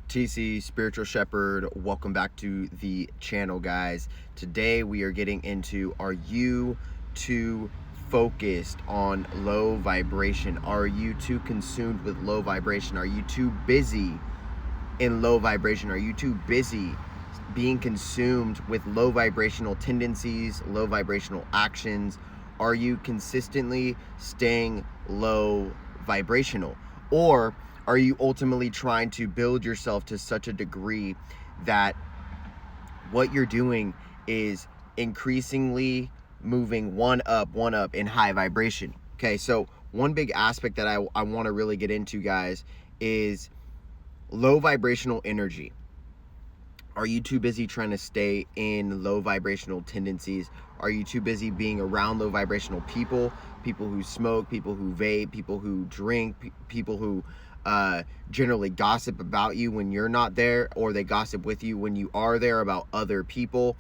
TC Spiritual Shepherd, welcome back to the channel, guys. Today we are getting into, are you too focused on low vibration? Are you too consumed with low vibration? Are you too busy in low vibration? Are you too busy being consumed with low vibrational tendencies, low vibrational actions? Are you consistently staying low vibrational? Or are you ultimately trying to build yourself to such a degree that what you're doing is increasingly moving one up in high vibration? Okay, so one big aspect that I want to really get into, guys, is low vibrational energy. Are you too busy trying to stay in low vibrational tendencies? Are you too busy being around low vibrational people who smoke, people who vape, people who drink, people who generally gossip about you when you're not there, or they gossip with you when you are there about other people?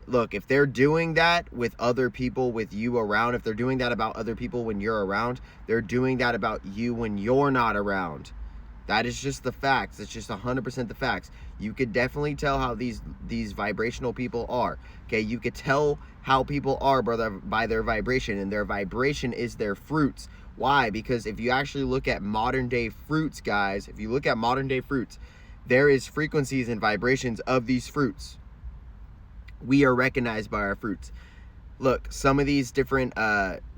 Look, if they're doing that with other people, with you around, if they're doing that about other people when you're around, they're doing that about you when you're not around. That is just the facts. It's just 100% the facts. You could definitely tell how these vibrational people are. Okay, you could tell how people are by their vibration, and their vibration is their fruits. Why? Because if you actually look at modern day fruits, guys, if you look at modern day fruits, there is frequencies and vibrations of these fruits. We are recognized by our fruits. Look, some of these different,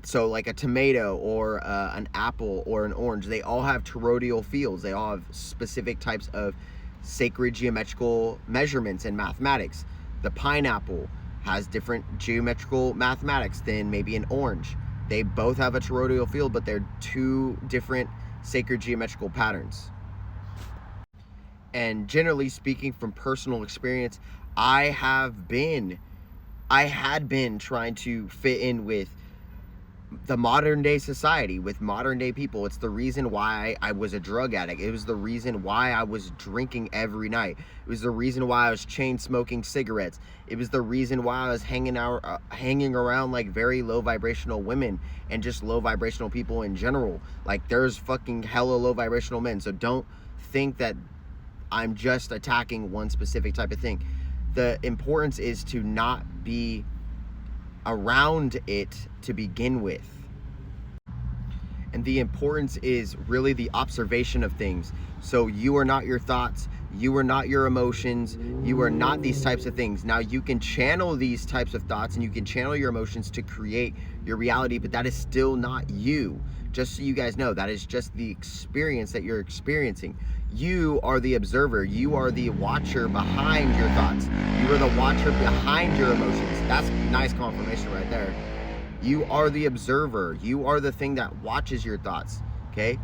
so like a tomato or an apple or an orange, they all have toroidal fields. They all have specific types of sacred geometrical measurements in mathematics. The pineapple has different geometrical mathematics than maybe an orange. They both have a toroidal field, but they're two different sacred geometrical patterns. And generally speaking, from personal experience, I had been trying to fit in with the modern day society, with modern day people. It's the reason why I was a drug addict. It was the reason why I was drinking every night. It was the reason why I was chain smoking cigarettes. It was the reason why I was hanging around like very low vibrational women and just low vibrational people in general. Like, there's fucking hella low vibrational men. So don't think that I'm just attacking one specific type of thing. The importance is to not be around it to begin with. And the importance is really the observation of things. So you are not your thoughts, you are not your emotions, you are not these types of things. Now, you can channel these types of thoughts and you can channel your emotions to create your reality, but that is still not you. Just so you guys know, that is just the experience that you're experiencing. You are the observer. You are the watcher behind your thoughts. You are the watcher behind your emotions. That's nice confirmation right there. You are the observer. You are the thing that watches your thoughts, okay?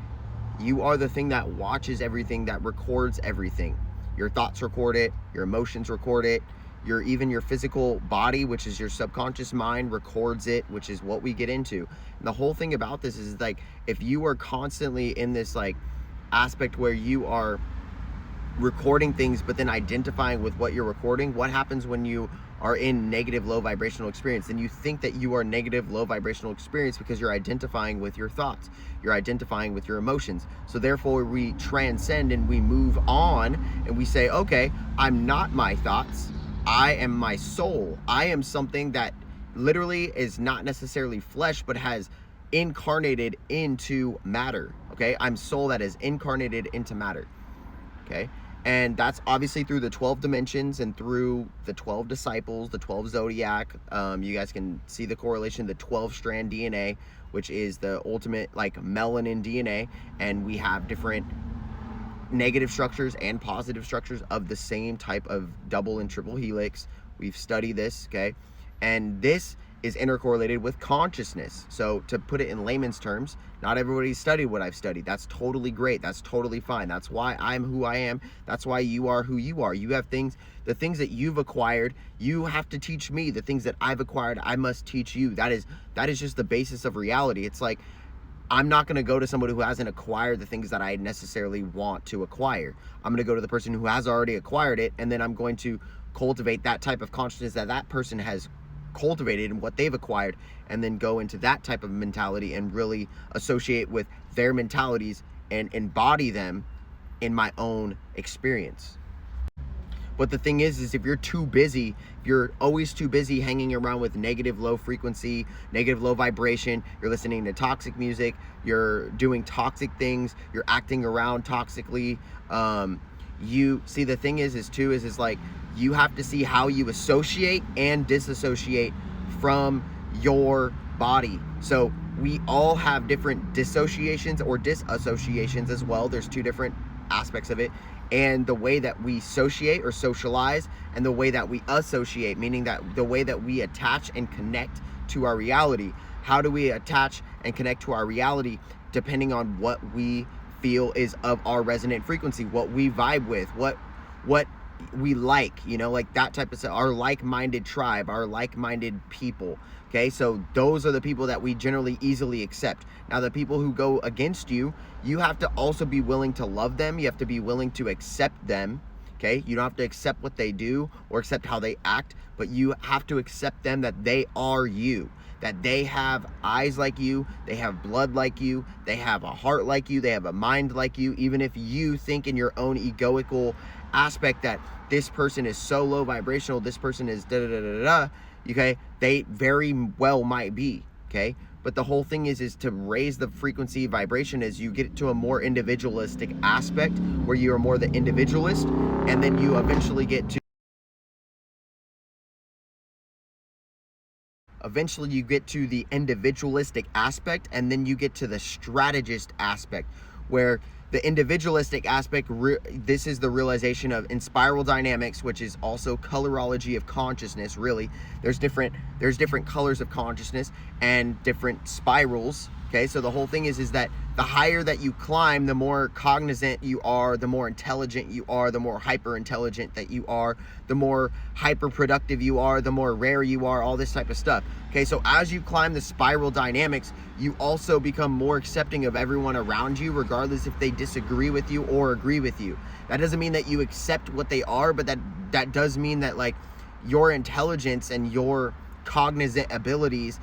You are the thing that watches everything, that records everything. Your thoughts record it. Your emotions record it. Even your physical body, which is your subconscious mind, records it, which is what we get into. And the whole thing about this is, like, if you are constantly in this like aspect where you are recording things but then identifying with what you're recording, what happens when you are in negative low vibrational experience? Then you think that you are negative low vibrational experience because you're identifying with your thoughts, you're identifying with your emotions. So therefore we transcend and we move on and we say, okay, I'm not my thoughts, I am my soul. I am something that literally is not necessarily flesh, but has incarnated into matter. Okay, I'm soul that is incarnated into matter. Okay, and that's obviously through the 12 dimensions and through the 12 disciples, the 12 zodiac. You guys can see the correlation, the 12 strand DNA, which is the ultimate like melanin DNA, and we have different negative structures and positive structures of the same type of double and triple helix. We've studied this, okay? And this is intercorrelated with consciousness. So to put it in layman's terms, not everybody's studied what I've studied. That's totally great. That's totally fine. That's why I'm who I am. That's why you are who you are. You have things, the things that you've acquired, you have to teach me. The things that I've acquired, I must teach you. That is just the basis of reality. It's like, I'm not going to go to somebody who hasn't acquired the things that I necessarily want to acquire. I'm going to go to the person who has already acquired it, and then I'm going to cultivate that type of consciousness that person has cultivated and what they've acquired, and then go into that type of mentality and really associate with their mentalities and embody them in my own experience. But the thing is if you're too busy, if you're always too busy hanging around with negative low frequency, negative low vibration, you're listening to toxic music, you're doing toxic things, you're acting around toxically, you see, the thing is like, you have to see how you associate and disassociate from your body. So we all have different dissociations or disassociations as well. There's two different aspects of it. And the way that we associate or socialize, and the way that we associate, meaning that the way that we attach and connect to our reality. How do we attach and connect to our reality? Depending on what we feel is of our resonant frequency, what we vibe with, what we like, like that type of stuff, our like-minded tribe, our like-minded people. Okay, so those are the people that we generally easily accept. Now, the people who go against you, you have to also be willing to love them. You have to be willing to accept them. Okay, you don't have to accept what they do or accept how they act, but you have to accept them, that they are you, that they have eyes like you, they have blood like you, they have a heart like you, they have a mind like you. Even if you think in your own egoical aspect that this person is so low vibrational, this person is da da da da da, okay, they very well might be, okay? But the whole thing is to raise the frequency vibration as you get to a more individualistic aspect, where you are more the individualist, and then you eventually get to the individualistic aspect, and then you get to the strategist aspect, where the individualistic aspect, this is the realization of in spiral dynamics, which is also colorology of consciousness. Really, there's different colors of consciousness and different spirals. Okay, so the whole thing is that the higher that you climb, the more cognizant you are, the more intelligent you are, the more hyper intelligent that you are, the more hyper productive you are, the more rare you are, all this type of stuff. Okay, so as you climb the spiral dynamics, you also become more accepting of everyone around you, regardless if they disagree with you or agree with you. That doesn't mean that you accept what they are, but that does mean that, like, your intelligence and your cognizant abilities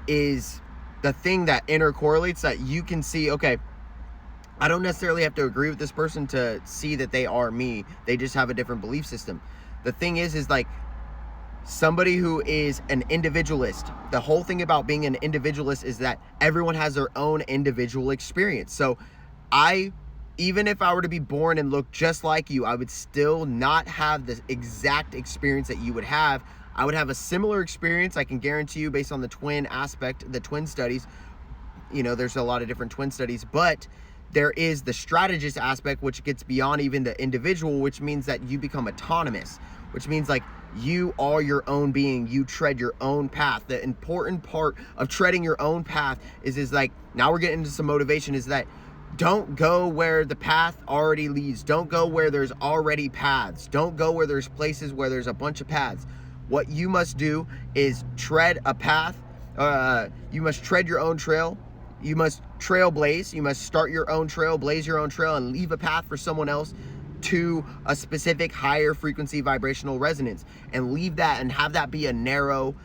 is the thing that intercorrelates, that you can see, okay, I don't necessarily have to agree with this person to see that they are me. They just have a different belief system. The thing is like, somebody who is an individualist, the whole thing about being an individualist is that everyone has their own individual experience. So even if I were to be born and look just like you, I would still not have the exact experience that you would have. I would have a similar experience, I can guarantee you, based on the twin aspect, the twin studies. There's a lot of different twin studies, but there is the strategist aspect, which gets beyond even the individual, which means that you become autonomous, which means like you are your own being, you tread your own path. The important part of treading your own path is like, now we're getting into some motivation, is that don't go where the path already leads. Don't go where there's already paths. Don't go where there's places where there's a bunch of paths. What you must do is tread a path. You must tread your own trail. You must trailblaze. You must start your own trail, blaze your own trail, and leave a path for someone else to a specific higher frequency vibrational resonance, and leave that and have that be a narrow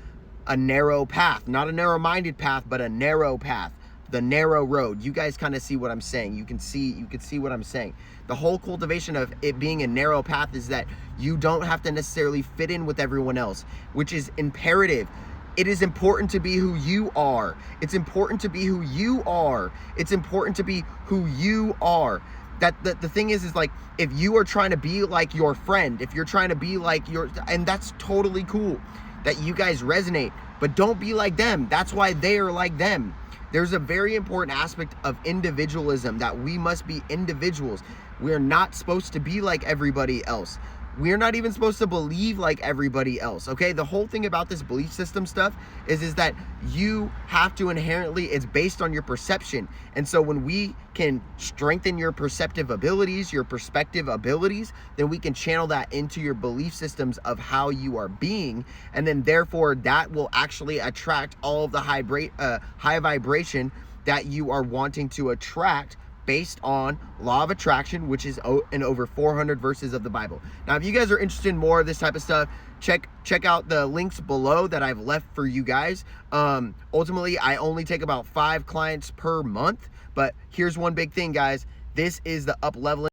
path, not a narrow-minded path, but a narrow path, the narrow road. You guys kind of see what I'm saying. You can see what I'm saying. The whole cultivation of it being a narrow path is that you don't have to necessarily fit in with everyone else, which is imperative. It is important to be who you are. It's important to be who you are. It's important to be who you are. The thing is like, if you are trying to be like your friend, if you're trying to be like and that's totally cool that you guys resonate, but don't be like them. That's why they are like them. There's a very important aspect of individualism, that we must be individuals. We're not supposed to be like everybody else. We're not even supposed to believe like everybody else, okay? The whole thing about this belief system stuff is that you have to inherently, it's based on your perception. And so when we can strengthen your perceptive abilities, your perspective abilities, then we can channel that into your belief systems of how you are being. And then therefore that will actually attract all of the high vibration that you are wanting to attract, based on law of attraction, which is in over 400 verses of the Bible. Now, if you guys are interested in more of this type of stuff, check out the links below that I've left for you guys. Ultimately, I only take about 5 clients per month, but here's one big thing, guys. This is the up leveling